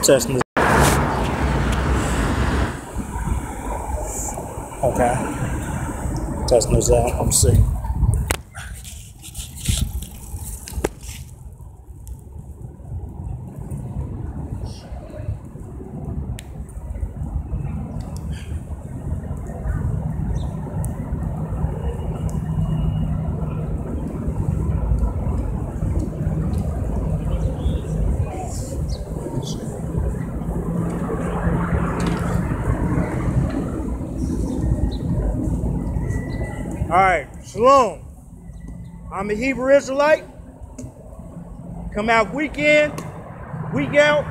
Testing this. Okay. Testing this out. I'm seeing. All right, shalom. I'm a Hebrew Israelite. Come out week in, week out,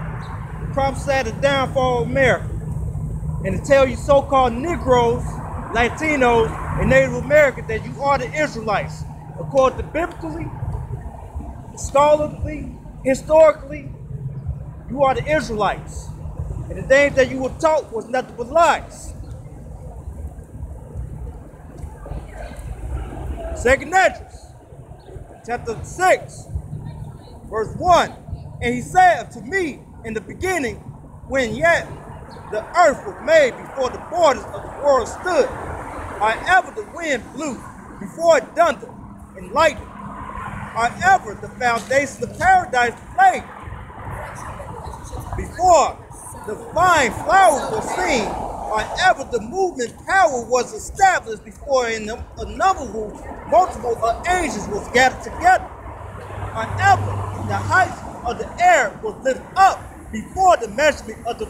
prophesy the downfall of America. And to tell you so-called Negroes, Latinos, and Native Americans that you are the Israelites. According to biblically, scholarly, historically, you are the Israelites. And the things that you were taught was nothing but lies. Second Esdras, chapter 6, verse 1. And he said to me in the beginning, when yet the earth was made, before the borders of the world stood, however the wind blew, before it thundered and lightened, however the foundations of paradise played, before the fine flowers were seen, however the moving power was established, before innumerable multiple of angels was gathered together, however the height of the air was lifted up, before the measurement of the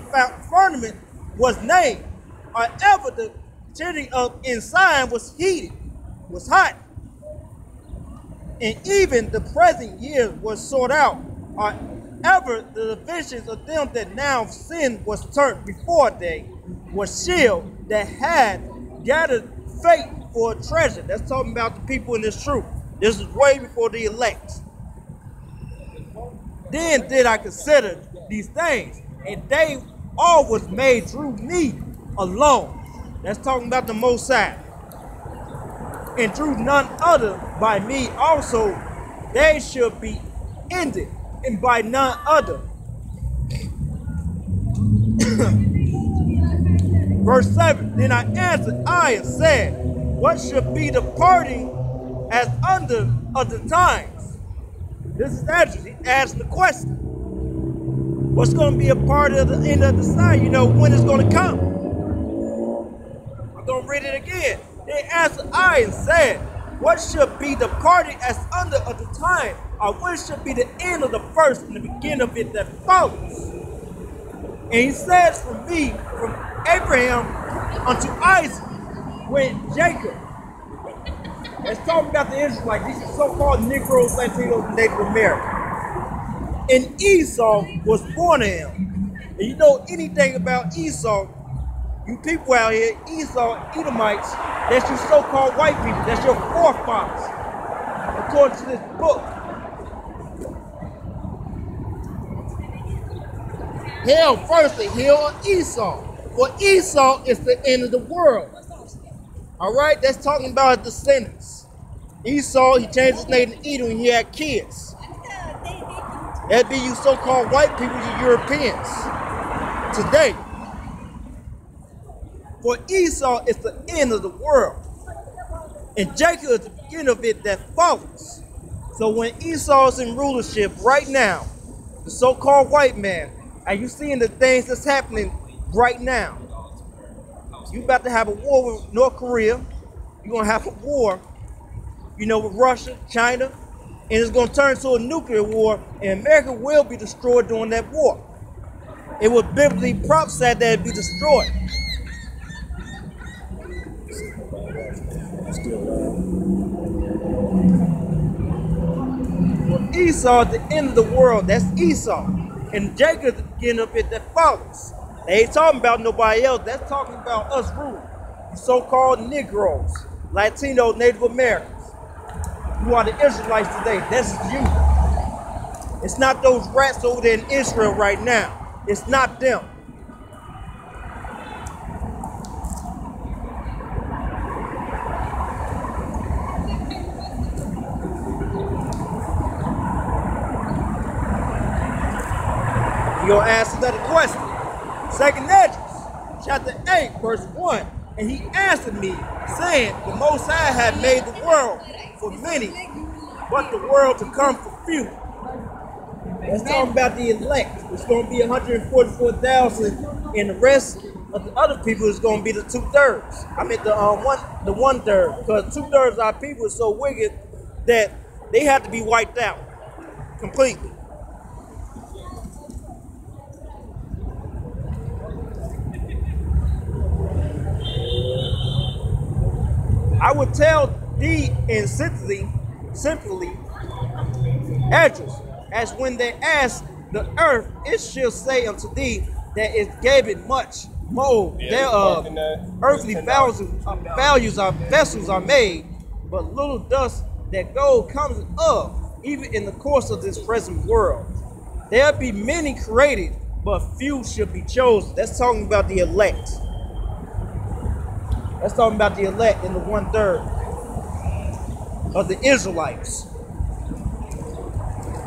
firmament was named, however the chitting of ensign was heated, was hot, and even the present years was sought out, however the divisions of them that now sin was turned before they was shield that had gathered faith for a treasure. That's talking about the people in this truth. This is way before the elect. Then did I consider these things, and they all was made through me alone. That's talking about the Most High. And through none other by me also they should be ended, and by none other. Verse 7, then I answered I and said, what should be the parting as under of the times? This is Esdras. He asked the question. What's going to be a part of the end of the sign? You know, when it's going to come. I'm going to read it again. They answered I and said, what should be the parting as under of the time? Or what should be the end of the first and the beginning of it that follows? And he says from me, from Abraham unto Isaac, went Jacob. Let's talk about the Israelites. These are so-called Negroes, Latinos, and Native Americans. And Esau was born to him. And you know anything about Esau, you people out here, Esau, Edomites, that's your so-called white people. That's your forefathers, according to this book. Hell first, the hill of Esau. For Esau is the end of the world. All right, that's talking about his descendants. Esau, he changed his name to Edom and he had kids. That'd be you so-called white people, you Europeans. Today. For Esau is the end of the world. And Jacob is the beginning of it that follows. So when Esau is in rulership right now, the so-called white man, and you seeing the things that's happening right now. You about to have a war with North Korea. You're going to have a war, you know, with Russia, China, and it's going to turn into a nuclear war, and America will be destroyed during that war. It was biblically prophesied that it'd be destroyed. Well, Esau at the end of the world, that's Esau. And Jacob is the beginning of it that follows. They ain't talking about nobody else. That's talking about us ruling. The so-called Negroes, Latinos, Native Americans. You are the Israelites today. This is you. It's not those rats over there in Israel right now. It's not them. You're going to answer that question. Second Esdras, chapter 8, verse 1. And he answered me, saying, the Most High had made the world for many, but the world to come for few. Let's talk about the elect. It's going to be 144,000, and the rest of the other people is going to be the 2/3. I mean the 1/3, because 2/3 of our people are so wicked that they have to be wiped out completely. I would tell thee in simply, Esdras, as when they ask the earth, it shall say unto thee that it gave it much more thereof. Earthly values are vessels are made, but little dust that gold comes of, even in the course of this present world. There'll be many created, but few shall be chosen. That's talking about the elect. That's talking about the elect in the 1/3 of the Israelites.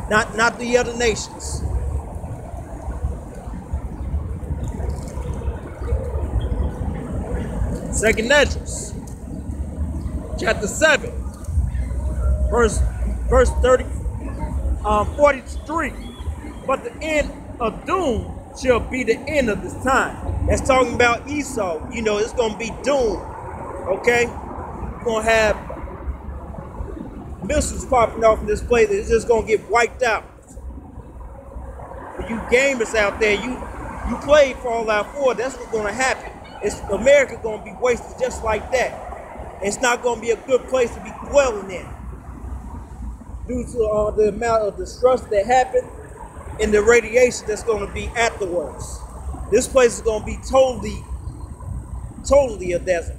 Not the other nations. Second Esdras, chapter 7, verse 43. But the end of doom shall be the end of this time. That's talking about Esau. You know, it's going to be doom. Okay? You're going to have missiles popping off in this place. It's just going to get wiped out. For you gamers out there, you play Fallout 4, that's what's going to happen. America going to be wasted just like that. It's not going to be a good place to be dwelling in due to the amount of destruction that happened and the radiation that's going to be afterwards. This place is going to be totally a desert.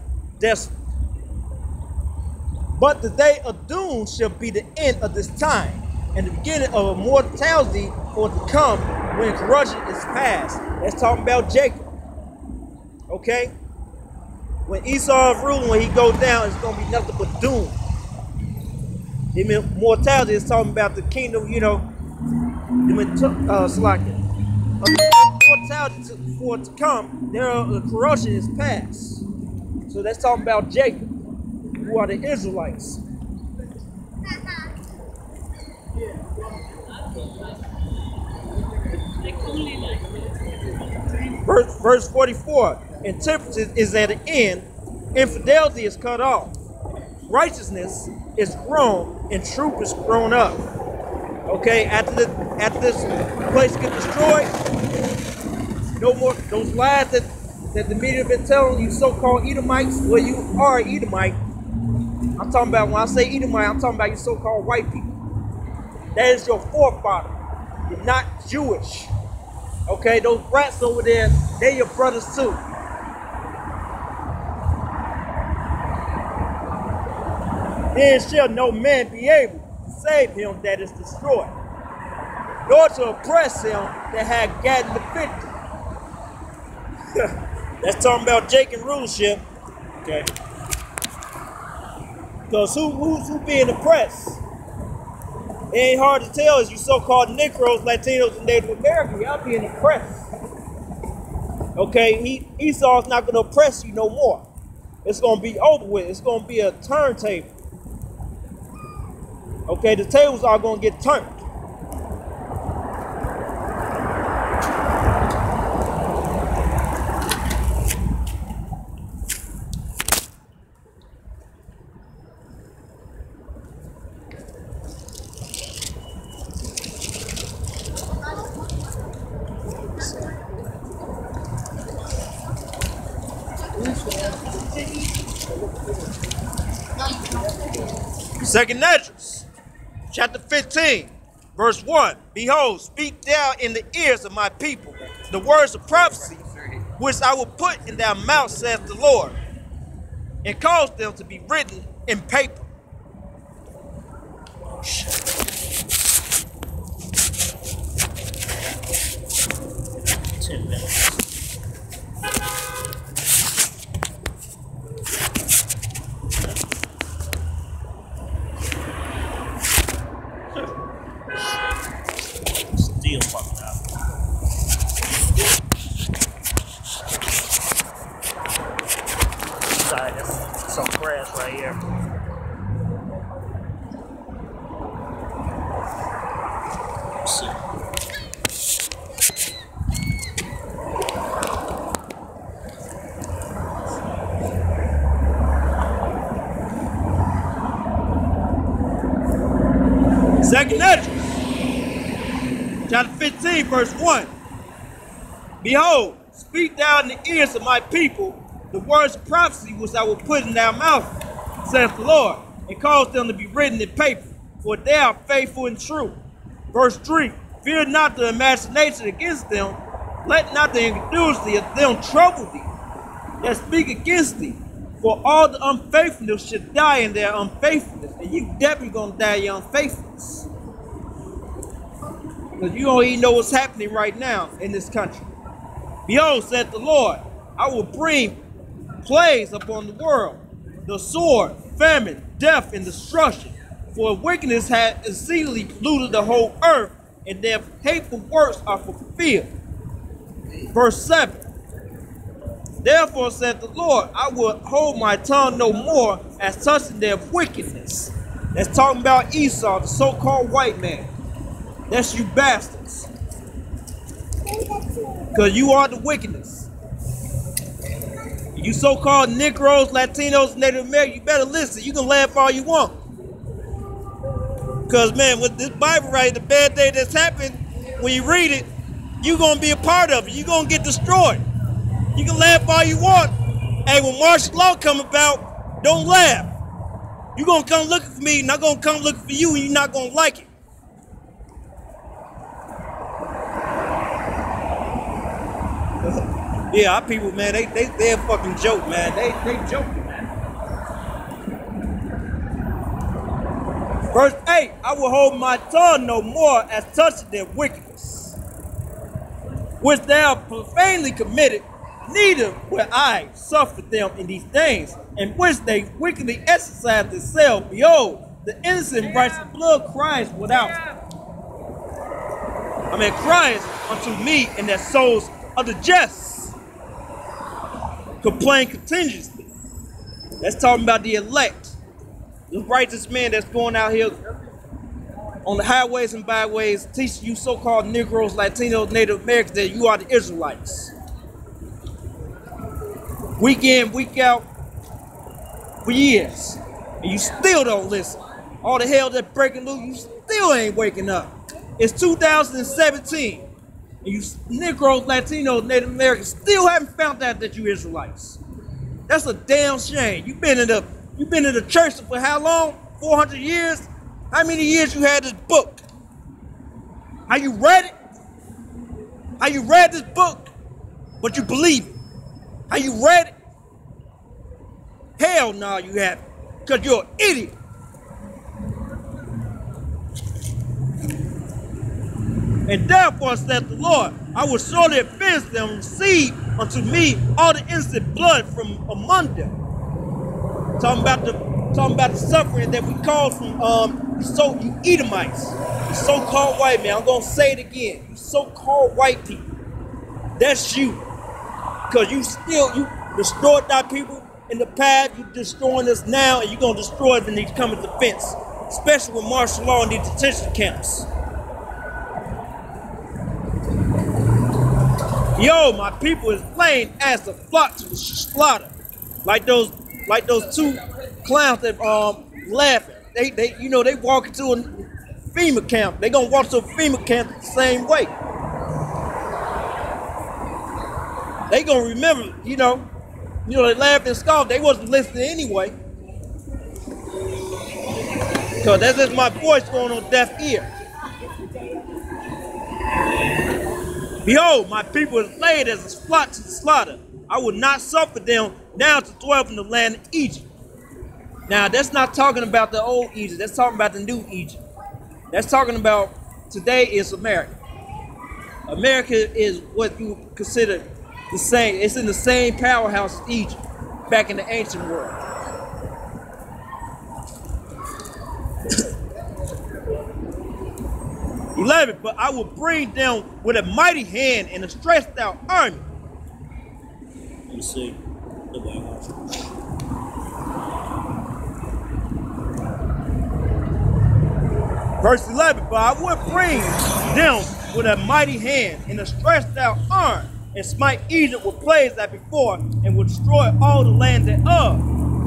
But the day of doom shall be the end of this time, and the beginning of immortality for to come when corruption is past. That's talking about Jacob. Okay? When Esau is ruling, when he goes down, it's going to be nothing but doom. The immortality is talking about the kingdom, you know, immortality for to come, the corruption is past. So that's talking about Jacob, who are the Israelites. Verse 44, and temperance is at an end, infidelity is cut off, righteousness is grown, and truth is grown up. Okay, after this place gets destroyed, no more those lies that the media have been telling you, so-called Edomites. Well, you are an Edomite. I'm talking about, when I say Edomite, I'm talking about you so-called white people. That is your forefather. You're not Jewish. Okay, those rats over there, they're your brothers too. Then shall no man be able to save him that is destroyed, nor to oppress him that had gotten the victory. That's talking about Jacob rulership. Okay. Because who's being oppressed? It ain't hard to tell, as you so-called Negroes, Latinos, and Native Americans, y'all being oppressed. Okay, Esau's not going to oppress you no more. It's going to be over with. It's going to be a turntable. Okay, the tables are going to get turned. Second Esdras, chapter 15, verse 1. Behold, speak thou in the ears of my people the words of prophecy, which I will put in their mouth, saith the Lord, and cause them to be written in paper. Still fucked up. right here. Let's see. Second Esdras, chapter 15, verse 1. Behold, speak thou in the ears of my people the words of prophecy which I will put in their mouth, saith the Lord, and cause them to be written in paper, for they are faithful and true. Verse 3. Fear not the imagination against them, let not the incredulity of them trouble thee, that speak against thee. For all the unfaithfulness should die in their unfaithfulness, and you definitely gonna die in your unfaithfulness. Because you don't even know what's happening right now in this country. Behold, said the Lord, I will bring plagues upon the world, the sword, famine, death, and destruction. For wickedness hath exceedingly polluted the whole earth, and their hateful works are fulfilled. Verse 7. Therefore said the Lord, I will hold my tongue no more as touching their wickedness. That's talking about Esau, the so-called white man. That's you bastards. Because you are the wickedness. You so-called Negroes, Latinos, Native Americans, you better listen. You can laugh all you want. Because, man, with this Bible right, the bad day that's happened, when you read it, you're going to be a part of it. You're going to get destroyed. You can laugh all you want. Hey, when martial law come about, don't laugh. You're going to come looking for me, and I'm going to come looking for you, and you're not going to like it. Yeah, our people, man, they a fucking joke, man. They joking, man. Verse 8, I will hold my tongue no more as touching their wickedness, which they have profanely committed, neither will I suffer them in these things, in which they wickedly exercise themselves. Behold, the innocent righteous blood cries without. Cries unto me in their souls of the just. Complain continuously. That's talking about the elect. The righteous man that's going out here on the highways and byways teaching you so-called Negroes, Latinos, Native Americans that you are the Israelites. Week in, week out, for years. And you still don't listen. All the hell that's breaking loose, you still ain't waking up. It's 2017. And you Negroes, Latinos, Native Americans still haven't found out that you Israelites. That's a damn shame. You've been in the church for how long? 400 years? How many years you had this book? How you read it? How you read this book, but you believe it? How you read it? Hell no, you haven't. Because you're an idiot. And therefore, said the Lord, I will surely avenge them and receive unto me all the innocent blood from among them. Talking about the suffering that we caused from you Edomites, you so-called white man. I'm gonna say it again. You so-called white people. That's you. Because you destroyed our people in the past, you destroying us now, and you're gonna destroy us when they come in defense. Especially with martial law and these detention camps. Yo, my people is plain as a flock to the slaughter. Like those two clowns that laughing. They walk into a FEMA camp. They gonna walk to a FEMA camp the same way. They gonna remember, they laughed and scoffed. They wasn't listening anyway. Cause that's just my voice going on deaf ear. Behold, my people is laid as a flock to the slaughter. I will not suffer them now to dwell in the land of Egypt. Now, that's not talking about the old Egypt. That's talking about the new Egypt. That's talking about today is America. America is what you consider the same. It's in the same powerhouse as Egypt back in the ancient world. But I will bring them with a mighty hand and a stretched out army. Let me see. Verse 11, but I would bring them with a mighty hand and a stretched out arm, and smite Egypt with plagues as before, and would destroy all the land thereof.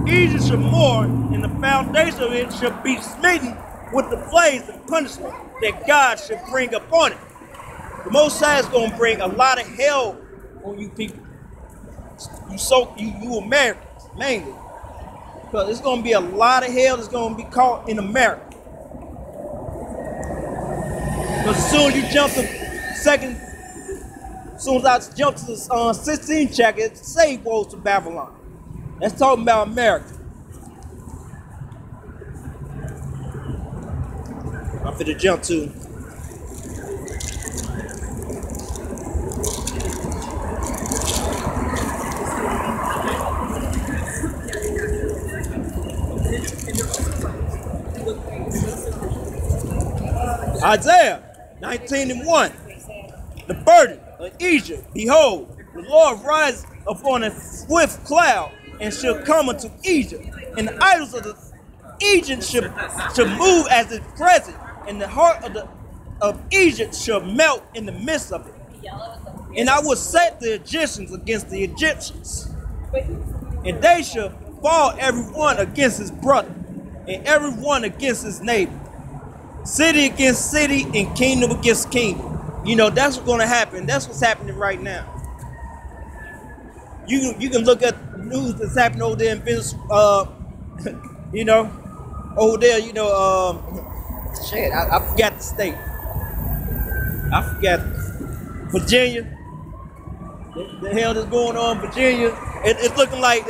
Egypt shall mourn, and the foundation of it shall be smitten with the plagues and punishment that God shall bring upon it. The Most High is going to bring a lot of hell on you people. You Americans, mainly. Because there's going to be a lot of hell that's going to be caught in America. Because as soon as you jump to as soon as I jump to the 16th chapter, it say woe to Babylon. That's talking about America. I'm finna jump to Isaiah 19:1. The burden of Egypt, behold, the Lord rises upon a swift cloud, and shall come unto Egypt, and the idols of the Egypt shall move as its present, and the heart of Egypt shall melt in the midst of it. And I will set the Egyptians against the Egyptians, and they shall fall every one against his brother, and every one against his neighbor. City against city, and kingdom against kingdom. You know, that's what's going to happen. That's what's happening right now. You can look at the news that's happening over there in Venezuela, you know, over there, you know, shit, I forgot the state. I forgot Virginia. The hell that's going on in Virginia? It's looking like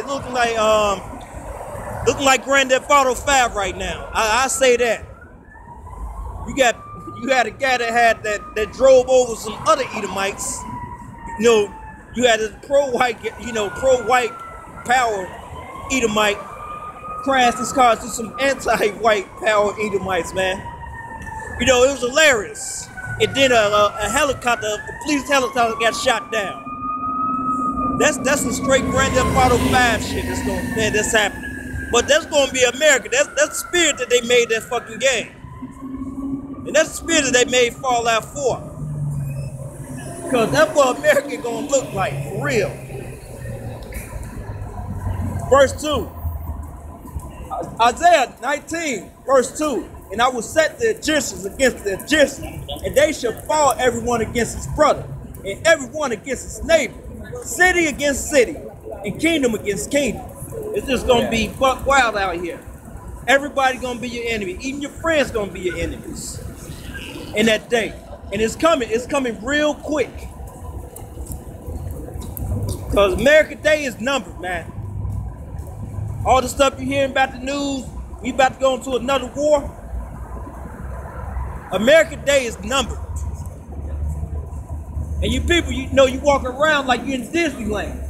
Grand Theft Auto 5 right now. I say that. You had a guy that drove over some other Edomites. You know, you had a pro-white power Edomite crash his car to some anti-white power Edomites, man. You know, it was hilarious. And then a helicopter, a police helicopter got shot down. That's some straight Grand Theft Auto 5 shit that's happening. But that's gonna be America. That's the spirit that they made that fucking game. And that's the spirit that they made Fallout 4. Because that's what America gonna look like, for real. Verse 2. Isaiah 19, verse 2. And I will set the Egyptians against the Egyptians, and they shall fall every one against his brother, and every one against his neighbor, city against city, and kingdom against kingdom. It's just gonna be buck wild out here. Everybody gonna be your enemy. Even your friends gonna be your enemies in that day. And it's coming real quick. Because America Day is numbered, man. All the stuff you're hearing about the news, we about to go into another war. America Day is numbered. And you people, you know, you walk around like you're in Disneyland.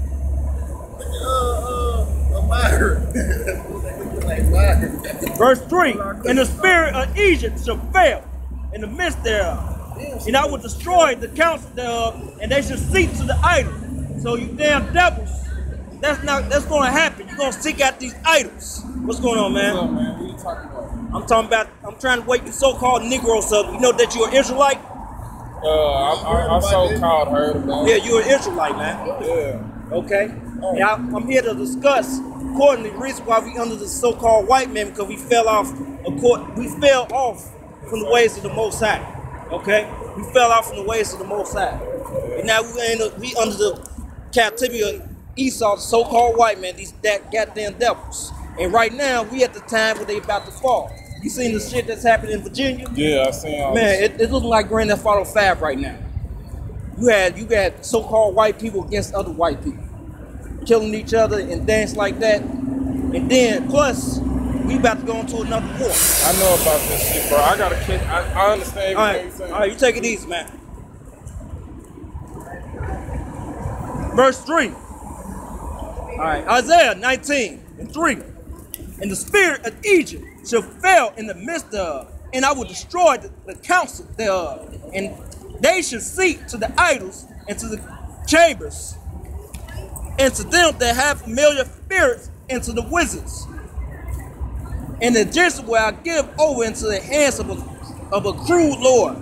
Verse 3, and the spirit of Egypt shall fail in the midst thereof, and I will destroy the counsel thereof, and they shall seek to the idol. So you damn devils, that's going to happen. You're going to seek out these idols. What's going on, man? What's up, man? What are you talking about? I'm trying to wake the so-called Negroes up. You know that you're an Israelite? I so-called heard about Yeah, it. you're an Israelite, man. Yeah. Okay? And I'm here to discuss accordingly the reason why we under the so-called white man, because we fell off from the ways of the Most High. Okay? We fell off from the ways of the Most High. And now we under the captivity of Esau, the so-called white man, these goddamn devils. And right now, we at the time where they about to fall. You seen the shit that's happening in Virginia? Yeah, I seen all Man, this. it looking like Grand Theft Auto 5 right now. You got so-called white people against other white people, killing each other and things like that. And then, plus, we about to go into another war. I know about this shit, bro. I gotta catch. I understand everything you're saying. All right, you take it easy, man. Verse 3. All right, Isaiah 19:3. And the spirit of Egypt shall fail in the midst thereof, and I will destroy the counsel thereof, and they shall seek to the idols and to the chambers, and to them that have familiar spirits, and to the wizards. And the Egyptians will I give over into the hands of of a cruel Lord.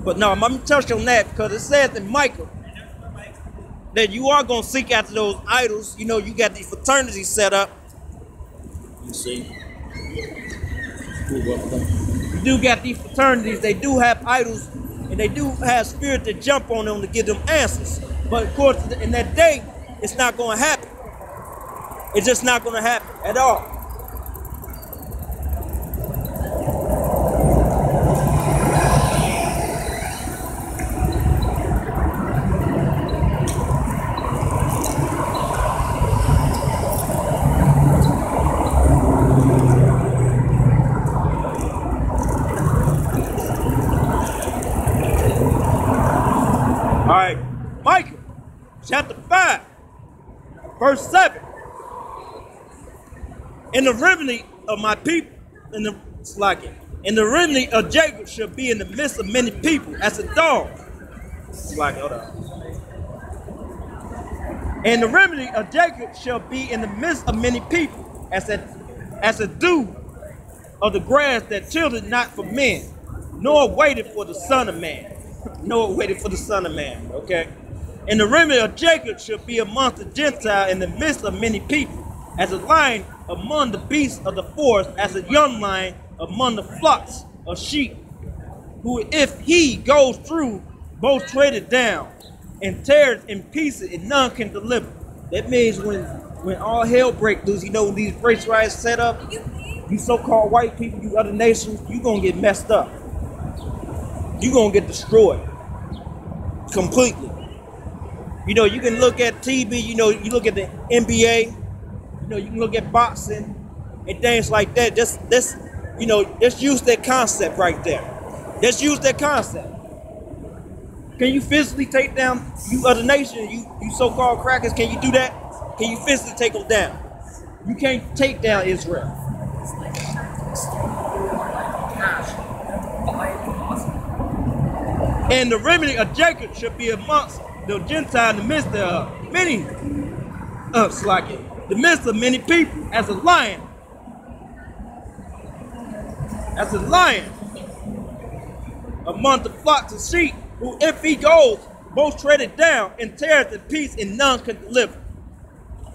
But no, let me touch on that because it says in Micah that you are going to seek after those idols. You know, you got these fraternities set up. You see? You do got these fraternities. They do have idols and they do have spirit that jump on them to give them answers. But of course, in that day, it's not going to happen. It's just not going to happen at all. All right, Micah, chapter 5, verse 7. In the remnant of my people, in the remnant of Jacob shall be in the midst of many people, as a dog. Hold on. And the remnant of Jacob shall be in the midst of many people, as a dew of the grass that chilleth not for men, nor waited for the Son of Man. Noah waited for the Son of Man, okay? And the remnant of Jacob shall be amongst the Gentiles in the midst of many people, as a lion among the beasts of the forest, as a young lion among the flocks of sheep, who if he goes through, both treaded down, and tears in pieces, and none can deliver. That means when all hell breaks loose, you know, when these race riots set up, you so-called white people, you other nations, you gonna get messed up. You're going to get destroyed completely. You know, you can look at TV, you know, you look at the NBA, you know, you can look at boxing and things like that. Just you know, just use that concept right there. Just use that concept. Can you physically take down you other nations, you so-called crackers? Can you do that? Can you physically take them down? You can't take down Israel. And the remnant of Jacob should be amongst the Gentiles in the midst of many, the midst of many people, as a lion. As a lion among the flocks of sheep, who if he goes, both treaded down and tears in peace, and none can deliver.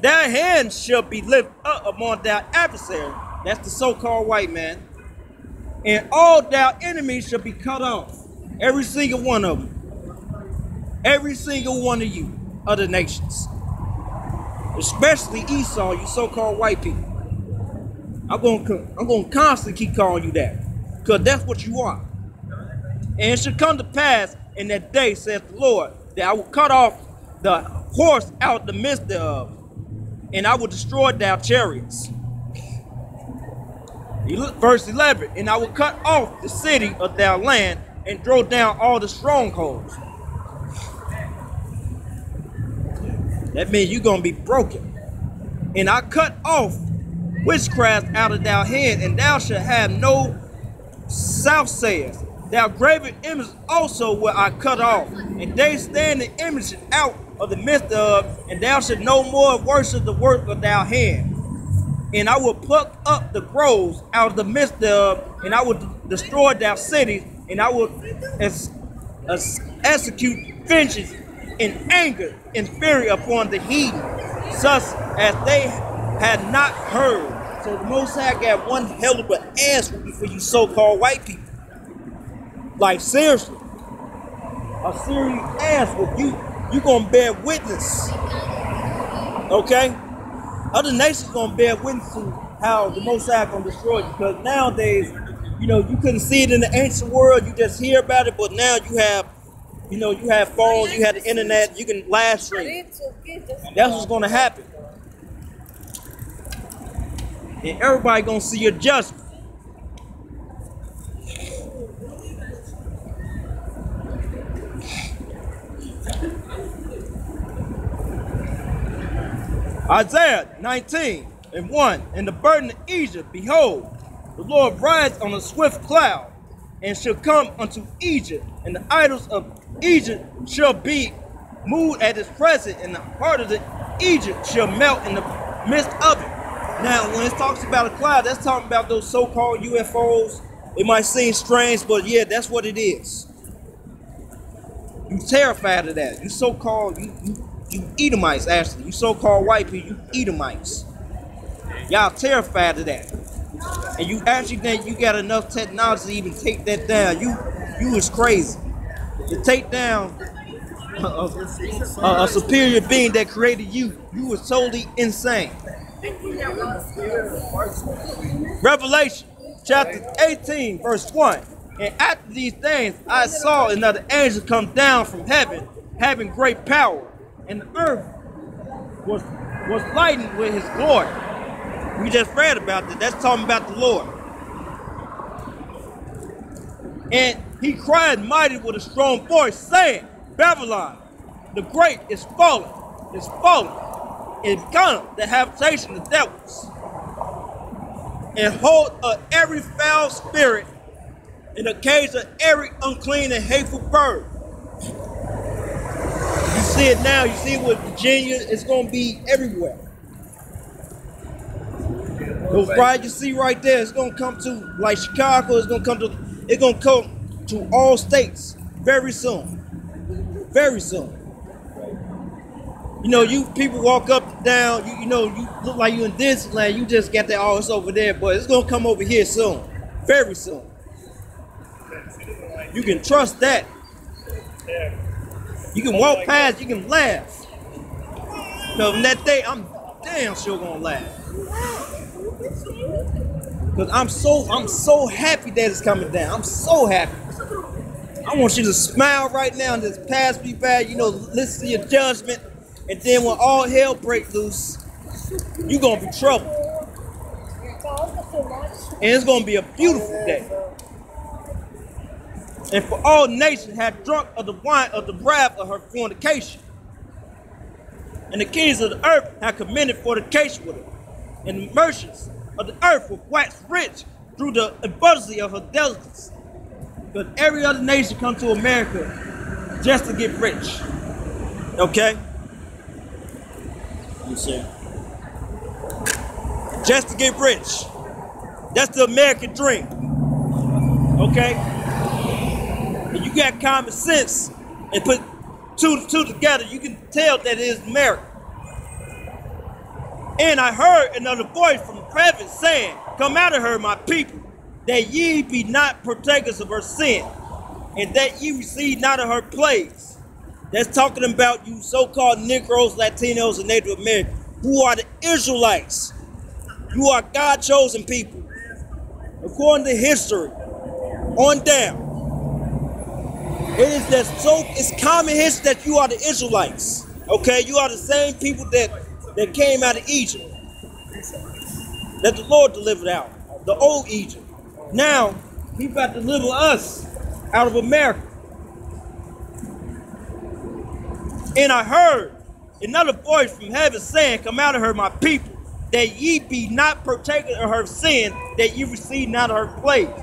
Their hands shall be lifted up among their adversaries. That's the so-called white man. And all their enemies shall be cut off. Every single one of them. Every single one of you, other nations. Especially Esau, you so-called white people. I'm gonna constantly keep calling you that. Because that's what you are. And it should come to pass in that day, says the Lord, that I will cut off the horse out the midst thereof, and I will destroy their chariots. Verse 11, and I will cut off the city of their land, and throw down all the strongholds. That means you're going to be broken. And I cut off witchcraft out of thou hand, and thou shalt have no soothsayers. Thou graven images also will I cut off, and they stand the images out of the midst of, and thou shalt no more worship the work of thou hand. And I will pluck up the groves out of the midst thereof, and I will destroy their cities, and I will execute vengeance in anger and fury upon the heathen, such as they had not heard. So the Most High got one hell of an ass for you so-called white people. Like seriously, a serious ass with you. You gonna bear witness, okay? Other nations gonna bear witness to how the Most High gonna destroy you. Because nowadays, you know, you couldn't see it in the ancient world. You just hear about it, but now you have, you know, you have phones, you have the internet, you can live stream. That's what's gonna happen. And everybody gonna see your judgment. Isaiah 19:1, and the burden of Egypt, behold, the Lord rides on a swift cloud, and shall come unto Egypt, and the idols of Egypt shall be moved at his presence, and the heart of the Egypt shall melt in the midst of it. Now, when it talks about a cloud, that's talking about those so-called UFOs, It might seem strange, but yeah, that's what it is. You terrified of that. You so-called, you Edomites, actually. You so-called white people, you Edomites. Y'all terrified of that. And you actually think you got enough technology to even take that down. You is crazy. To take down a superior being that created you, you was totally insane. Revelation chapter 18, verse 1. And after these things, I saw another angel come down from heaven, having great power, and the earth was lightened with his glory. We just read about that. That's talking about the Lord. And he cried mighty with a strong voice, saying, Babylon, the great is fallen, and become the habitation of devils, and hold of every foul spirit, and the cage of every unclean and hateful bird. You see it now. You see it with Virginia. It's going to be everywhere. Those riots you see right there, it's going to come to, like Chicago, it's going to come to all states very soon. Very soon. You know, you people walk up and down, you know, you look like you in Disneyland, you just got that, oh, it's over there, but it's going to come over here soon. Very soon. You can trust that. You can walk past, you can laugh. So from that day, I'm damn sure gonna laugh. Because I'm so happy that it's coming down. I'm so happy. I want you to smile right now and just pass me by, you know, listen to your judgment. And then when all hell breaks loose, you're gonna be trouble. And it's gonna be a beautiful day. And for all nations have drunk of the wine of the wrath of her fornication. And the kings of the earth have committed fornication with her. And the merchants of the earth were waxed rich through the abundance of her delicacies. But every other nation come to America just to get rich. Okay? You see? Just to get rich. That's the American dream. Okay? If you got common sense and put two together, you can tell that it is America. And I heard another voice from heaven saying, Come out of her, my people, that ye be not partakers of her sin, and that ye receive not of her plagues. That's talking about you so-called Negroes, Latinos, and Native Americans, who are the Israelites. You are God-chosen people. According to history, on down. It's common history that you are the Israelites. Okay, you are the same people that came out of Egypt, that the Lord delivered out, the old Egypt. Now, He about to deliver us out of America. And I heard another voice from heaven saying, Come out of her, my people, that ye be not partakers of her sin, that ye receive not of her plague.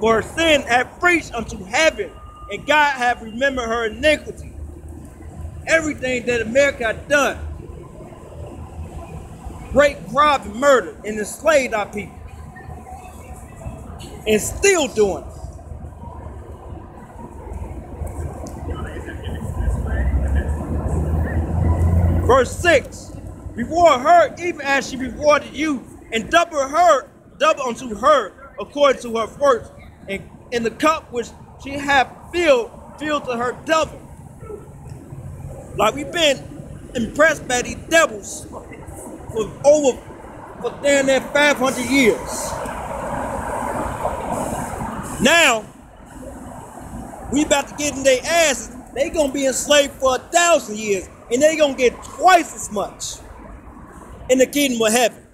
For her sin hath reached unto heaven, and God hath remembered her iniquity. Everything that America had done, rape, rob, and murder, and enslaved our people, and still doing it. Verse 6, reward her even as she rewarded you, and double unto her according to her works, and in the cup which she hath filled to her double. Like we've been impressed by these devils for damn near 500 years. Now, we about to get in their asses. They gonna be enslaved for 1,000 years, and they gonna get twice as much in the kingdom of heaven.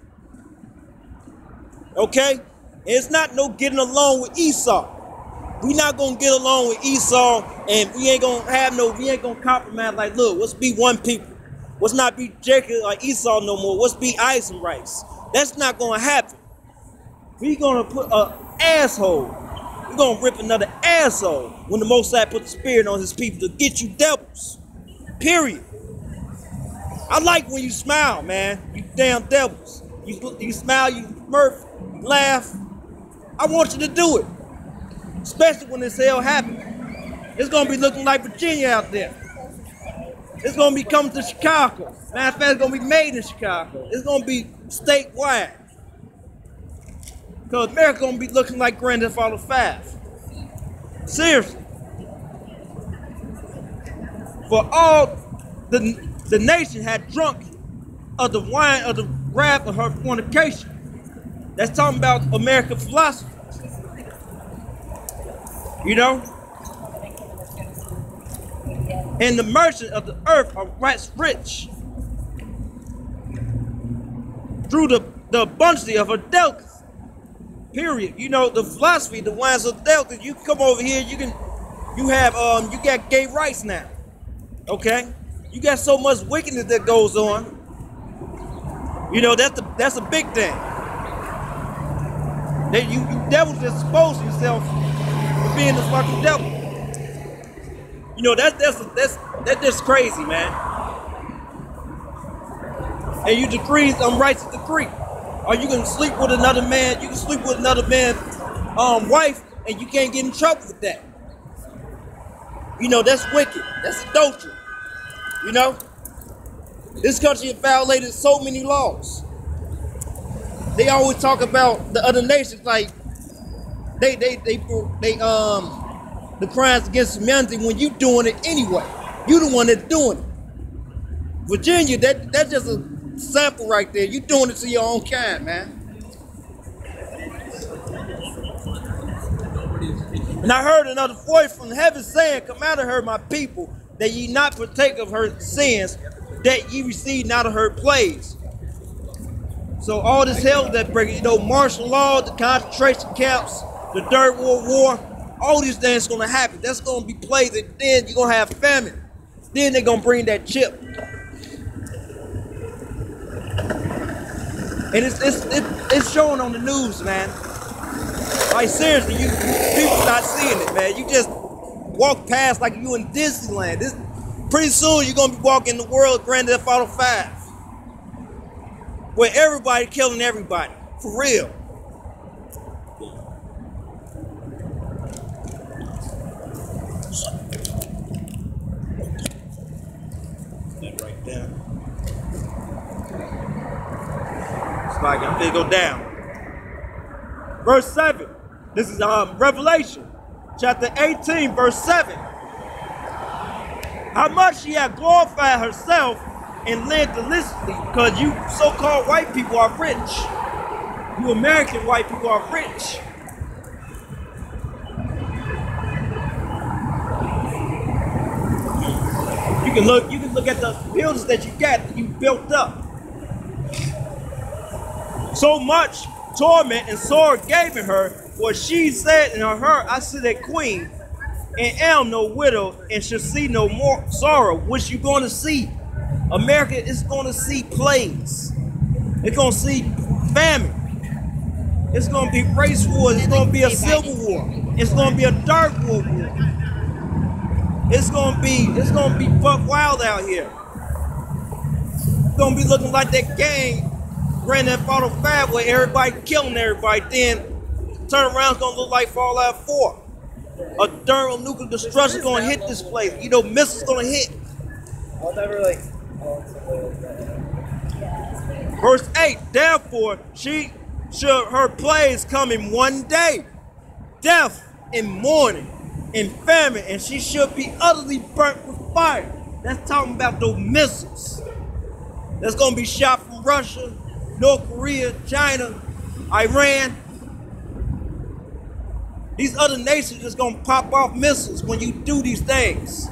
Okay? And it's not no getting along with Esau. We not gonna get along with Esau, and we ain't gonna compromise like, look, let's be one people. Let's not be Jacob or Esau no more. Let's be Isaac and rice. That's not gonna happen. We gonna put an asshole. We're gonna rip another asshole when the Most High put the spirit on his people to get you devils. Period. I like when you smile, man. You damn devils. You smile, you mirth, you laugh. I want you to do it. especially when this hell happens. It's gonna be looking like Virginia out there. It's gonna be coming to Chicago. Matter of fact, it's gonna be made in Chicago. It's gonna be statewide. Because America gonna be looking like Grand Theft Auto 5. Seriously. For all the nation had drunk of the wine of the wrath of her fornication. That's talking about American philosophy. You know? And the merchants of the earth are wax rich through the abundance of her delicacies. Period. You know, the philosophy, the wines of delicacies. You come over here, you got gay rights now. Okay? You got so much wickedness that goes on. You know, that's a big thing. That you devils just expose yourself for being the fucking devil. You know, that's just crazy, man. And you decree unrighteous decree. Or you can sleep with another man, you can sleep with another man's wife, and you can't get in trouble with that. You know, that's wicked. That's adultery. You know? This country has violated so many laws. They always talk about the other nations like the crimes against humanity when you doing it anyway. You the one that's doing it. Virginia, that's just a sample right there. You doing it to your own kind, man. And I heard another voice from heaven saying, "Come out of her, my people, that ye not partake of her sins, that ye receive not of her plagues." So all this hell that breaking, you know, martial law, the concentration camps, the Third World War, all these things gonna happen. That's gonna be plagues, and then you're gonna have famine. Then they're gonna bring that chip. And it's showing on the news, man. Like seriously, people not seeing it, man. You just walk past like you in Disneyland. Pretty soon you're gonna be walking the world Grand Theft Auto 5. Where everybody killing everybody. For real. That right there. It's like I'm gonna go down. Verse 7. This is Revelation, chapter 18, verse 7. How much she had glorified herself and lived illicitly, because you so-called white people are rich. You American white people are rich. You can look at the buildings that you built up. So much torment and sorrow gave in her, for she said in her heart, I sit a queen, and am no widow, and shall see no more sorrow. Which you going to see? America is going to see plagues. It's going to see famine. It's going to be race wars. It's going to be a civil war. It's going to be a dark world war. It's going to be fuck wild out here. It's going to be looking like that gang, Grand Theft Auto 5, where everybody killing everybody. Then turn around, it's going to look like Fallout 4. A thermonuclear destruction is going to hit this place. You know, missiles going to hit. I'll never like. Verse 8, therefore her plagues come in one day, death and mourning and famine, and she should be utterly burnt with fire. That's talking about those missiles that's gonna be shot from Russia, North Korea, China, Iran. These other nations is gonna pop off missiles when you do these things.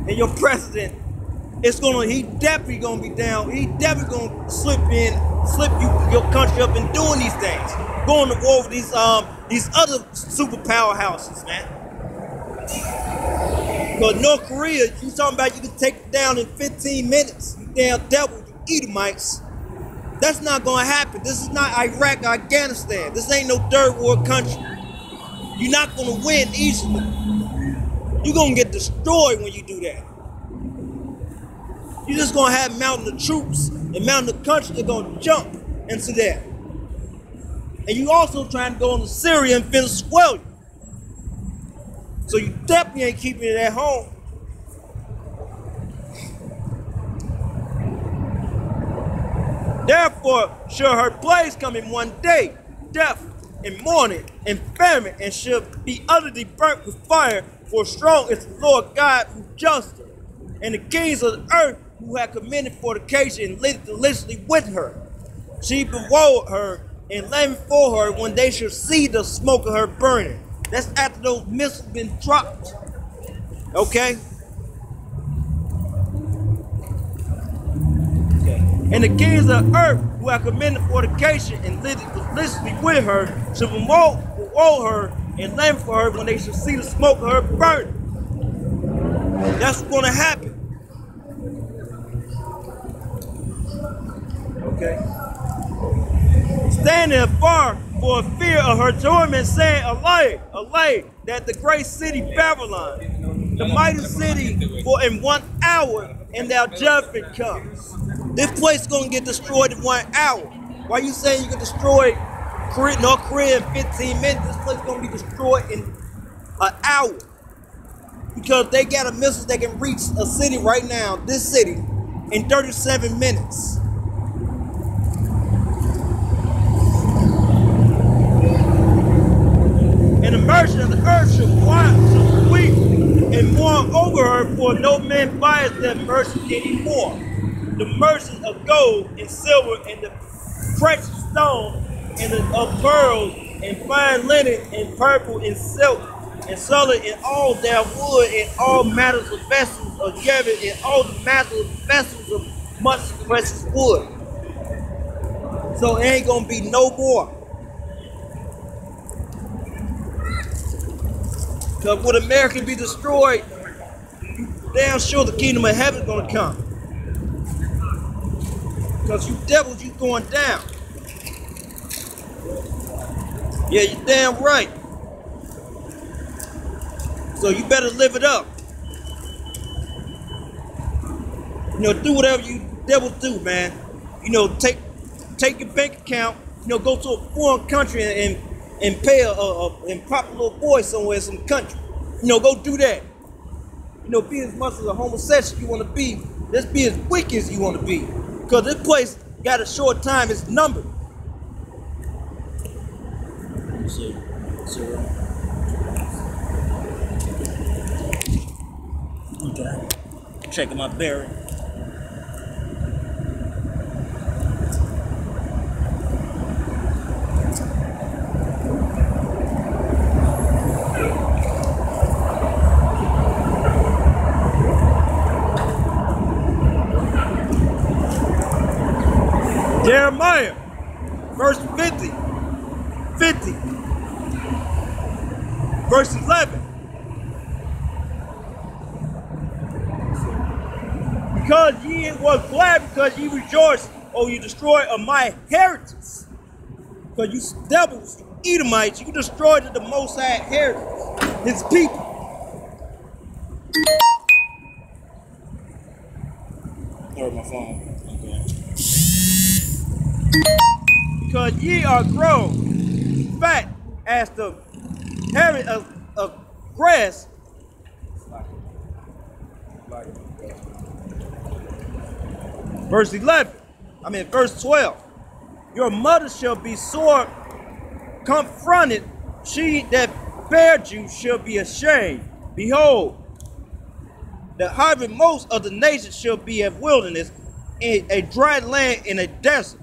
And your president, he definitely gonna be down. He definitely gonna slip your country up in doing these things, going to war with these other superpower houses, man. But North Korea, you talking about you can take it down in 15 minutes? You damn devil, you Edomites. That's not gonna happen. This is not Iraq or Afghanistan. This ain't no third world country. You're not gonna win easily. You're gonna get destroyed when you do that. You're just gonna have mountain of troops and mountain of countries that are gonna jump into that. And you also trying to go into Syria and Venezuela. So you definitely ain't keeping it at home. Therefore, shall her plagues come in one day, death and mourning and famine, and shall be utterly burnt with fire, for strong is the Lord God who judged her. And the kings of the earth who have committed fornication and lived deliciously with her, she bewailed her and lament for her when they shall see the smoke of her burning. That's after those missiles been dropped. Okay? And the kings of the earth who have committed fornication and lived deliciously with her shall bewail her and lament for her when they shall see the smoke of her burning. That's what's going to happen. Okay. Standing afar for fear of her torment, saying, Allay, that the great city Babylon, the mighty city, for in 1 hour and their judgment comes. This place is going to get destroyed in 1 hour. Why you saying you can destroy North Korea in 15 minutes? This place is going to be destroyed in an hour. Because they got a missile that can reach a city right now, this city, in 37 minutes. And the merchant of the earth shall weep and mourn over her, for no man buys that merchant anymore. The merchant of gold and silver and the precious stone and of pearls and fine linen and purple and silk and solid and all their wood and all matters of vessels of Jebus and all the matters of vessels of much precious wood. So it ain't gonna be no more. Because when America be destroyed, damn sure the kingdom of heaven is gonna come. Because you devils, you going down. Yeah, you damn right. So you better live it up. You know, do whatever you devils do, man. You know, take your bank account, you know, go to a foreign country and pay and pop a little boy somewhere in some country. You know, go do that. You know, be as much as a homosexual you want to be. Let's be as wicked as you want to be. Because this place got a short time, it's numbered. Okay. Checking my bearing. Jeremiah, verse 50, verse 11. Because ye was glad, because ye rejoiced, O you destroyer of my inheritance. Because you devils, you Edomites, you destroyed the Most High inheritance, his people. Heard my phone. Okay. Because ye are grown fat as the hairy of grass. Verse 11, verse 12. Your mother shall be sore confronted, she that bare you shall be ashamed. Behold, the highermost of the nations shall be a wilderness, in a dry land in a desert.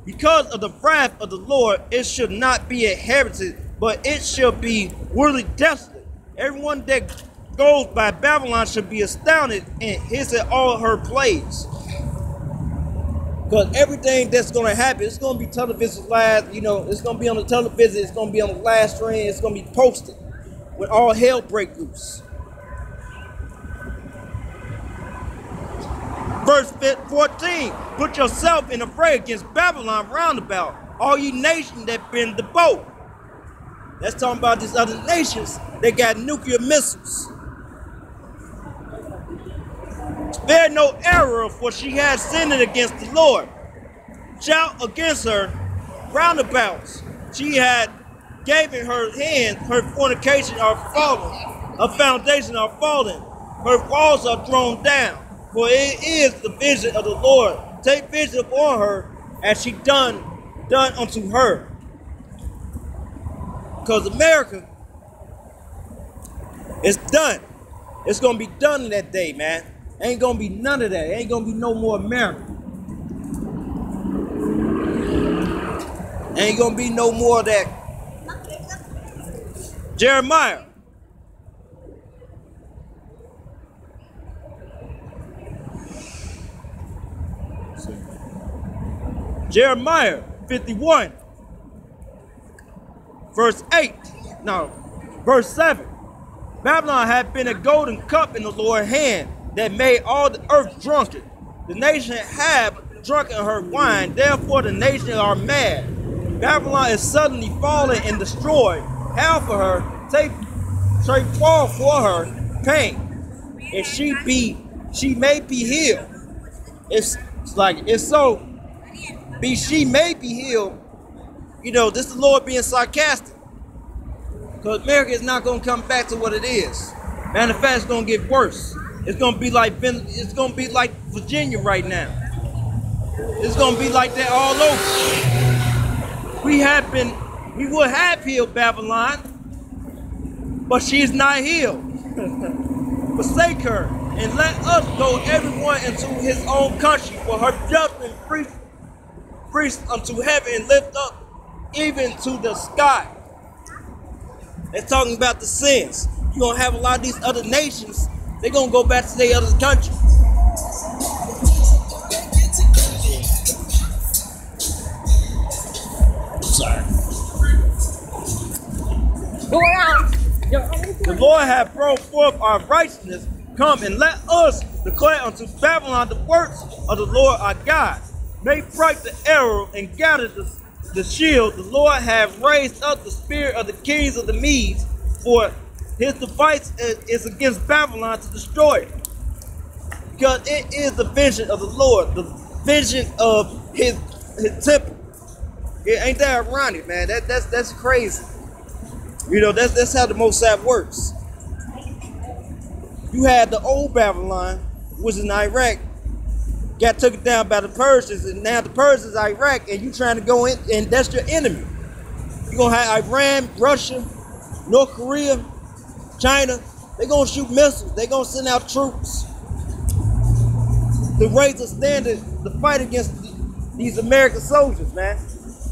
Because of the wrath of the Lord, it should not be inhabited, but it shall be wholly desolate. Everyone that goes by Babylon shall be astounded and hiss at all her plagues. Because everything that's going to happen, it's going to be television live, you know, it's going to be on the television, it's going to be on the live stream, it's going to be posted when all hell break loose. Verse 14, put yourself in a fray against Babylon round about, all ye nations that bend the bow. That's talking about these other nations that got nuclear missiles. Spare no error, for she has sinned against the Lord. Shout against her roundabouts. She had gave in her hand, her fornication are fallen, her foundation are fallen, her walls are thrown down. For it is the vision of the Lord. Take vision upon her as she done unto her. Because America is done. It's gonna be done in that day, man. Ain't gonna be none of that. Ain't gonna be no more America. Ain't gonna be no more of that. Jeremiah. Jeremiah 51, verse 8. No, verse 7. Babylon had been a golden cup in the Lord's hand that made all the earth drunken. The nation have drunken her wine, therefore the nations are mad. Babylon is suddenly fallen and destroyed. Hell for her, take fall for her pain, and she may be healed. It's so. She may be healed. You know, this is the Lord being sarcastic. Because America is not going to come back to what it is. Matter of fact, it's going to get worse. It's going to be like Virginia right now. It's going to be like that all over. We would have healed Babylon, but she is not healed. Forsake her and let us go everyone into his own country, for her judgment preach unto heaven and lift up even to the sky. They're talking about the sins. You're going to have a lot of these other nations, they're going to go back to their other countries. Sorry. The Lord hath brought forth our righteousness. Come and let us declare unto Babylon the works of the Lord our God. Make bright the arrow and gather the shield. The Lord hath raised up the spirit of the kings of the Medes, for his device is against Babylon to destroy it. Because it is the vision of the Lord, the vision of his temple. Ain't that ironic, man? That's crazy. You know, that's how the Mossad works. You had the old Babylon, which is in Iraq, got taken down by the Persians, and now the Persians are Iraq, and you trying to go in, and that's your enemy. You're going to have Iran, Russia, North Korea, China. They're going to shoot missiles. They're going to send out troops to raise a standard to fight against these American soldiers, man.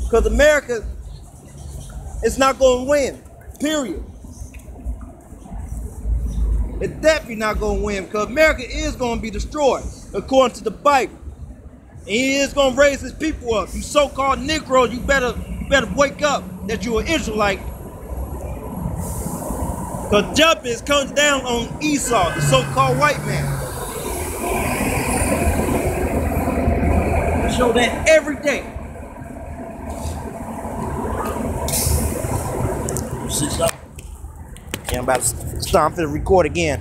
Because America is not going to win, period. It's definitely not going to win, because America is going to be destroyed, according to the Bible. And he is going to raise his people up. You so-called Negroes, you better wake up that you're an Israelite. Because judgment comes down on Esau, the so-called white man. I show that every day. See something? Yeah, I'm about to start to record again.